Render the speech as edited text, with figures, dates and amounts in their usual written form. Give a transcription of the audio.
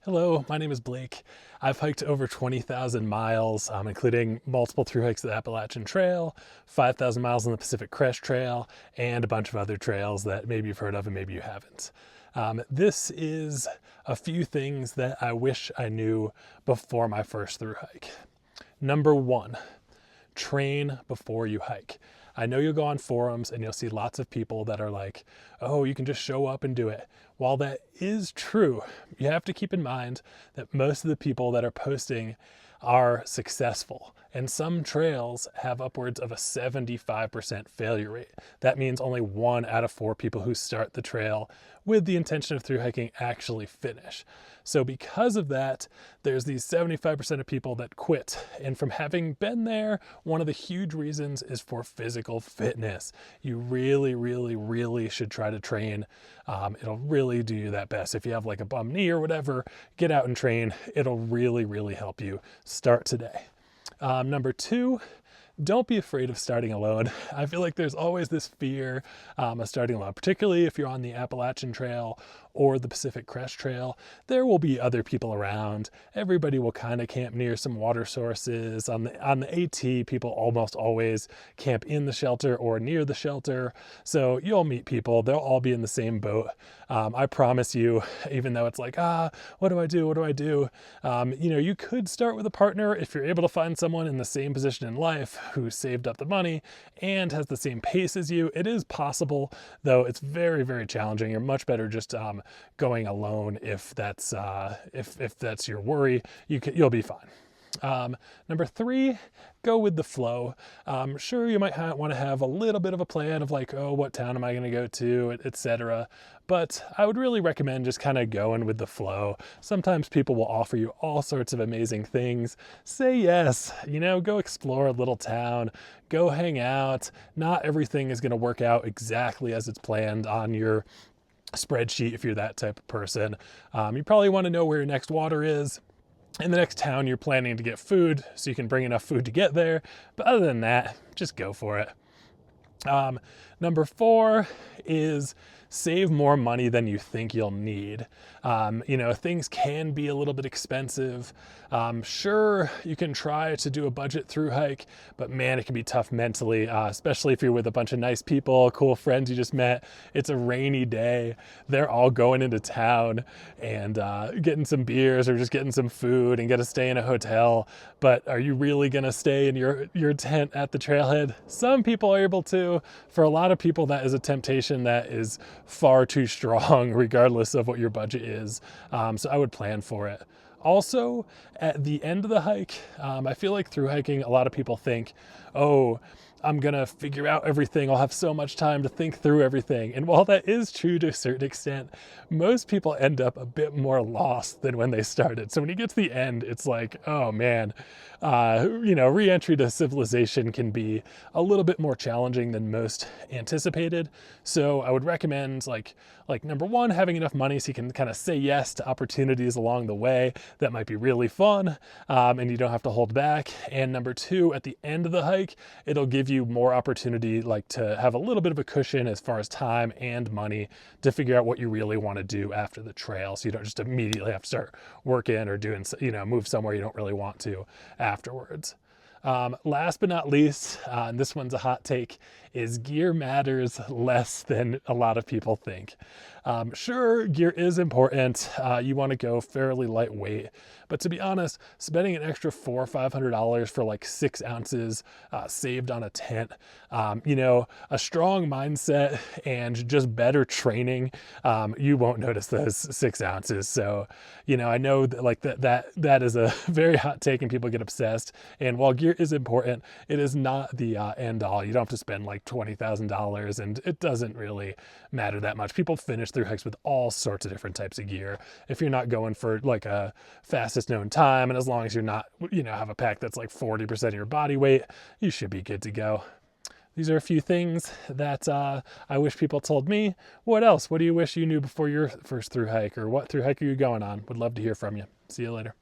Hello, my name is Blake. I've hiked over 20,000 miles, including multiple through hikes of the Appalachian Trail, 5,000 miles on the Pacific Crest Trail, and a bunch of other trails that maybe you've heard of and maybe you haven't. This is a few things that I wish I knew before my first through hike. Number one, train before you hike. I know you'll go on forums and you'll see lots of people that are like, oh, you can just show up and do it. While that is true, you have to keep in mind that most of the people that are posting are successful. And some trails have upwards of a 75% failure rate. That means only 1 out of 4 people who start the trail with the intention of through hiking actually finish. So because of that, there's these 75% of people that quit. And from having been there, one of the huge reasons is for physical fitness. You really should try to train. It'll really do you that best. If you have like a bum knee or whatever, get out and train. It'll really help you. Start today. Number two, don't be afraid of starting alone. I feel like there's always this fear of starting alone, particularly if you're on the Appalachian Trail or the Pacific Crest Trail. There will be other people around. Everybody will kind of camp near some water sources. On the AT, people almost always camp in the shelter or near the shelter. So you'll meet people. They'll all be in the same boat. I promise you, even though it's like, what do I do? What do I do? You could start with a partner if you're able to find someone in the same position in life who saved up the money and has the same pace as you. It is possible, though it's very challenging. You're much better just going alone if that's your worry. You'll be fine. Number three, go with the flow. Sure, you might want to have a little bit of a plan of like, oh, what town am I going to go to, etc. But I would really recommend just kind of going with the flow. Sometimes people will offer you all sorts of amazing things. Say yes, go explore a little town, go hang out. Not everything is going to work out exactly as it's planned on your spreadsheet if you're that type of person. You probably want to know where your next water is. In the next town, you're planning to get food so you can bring enough food to get there. But other than that, just go for it. Number four is save more money than you think you'll need. Things can be a little bit expensive. Sure, you can try to do a budget through hike, but man, it can be tough mentally, especially if you're with a bunch of nice people, cool friends you just met. It's a rainy day. They're all going into town and getting some beers or just getting some food and get to stay in a hotel. But are you really going to stay in your tent at the trailhead? Some people are able to. For a lot of people, that is a temptation that is far too strong, regardless of what your budget is. So I would plan for it. Also, at the end of the hike, I feel like through hiking, a lot of people think, oh, I'm going to figure out everything. I'll have so much time to think through everything. And while that is true to a certain extent, most people end up a bit more lost than when they started. So when you get to the end, it's like, oh man, re-entry to civilization can be a little bit more challenging than most anticipated. So I would recommend like number one, having enough money so you can kind of say yes to opportunities along the way that might be really fun, and you don't have to hold back. And number two, at the end of the hike, it'll give you more opportunity to have a little bit of a cushion as far as time and money to figure out what you really want to do after the trail. So you don't just immediately have to start working or doing, move somewhere you don't really want to afterwards. Last but not least, and this one's a hot take, is gear matters less than a lot of people think. Sure, gear is important. You want to go fairly lightweight, but to be honest, spending an extra $400 or $500 for like 6 ounces saved on a tent, a strong mindset and just better training, you won't notice those 6 ounces. So, I know that that is a very hot take and people get obsessed. And while gear is important, it is not the end all. You don't have to spend like $20,000 and it doesn't really matter that much. People finish through hikes with all sorts of different types of gear. If you're not going for like a fastest known time, and as long as you're not, have a pack that's like 40% of your body weight, you should be good to go. These are a few things that I wish people told me. What else? What do you wish you knew before your first through hike, or what through hike are you going on? Would love to hear from you. See you later.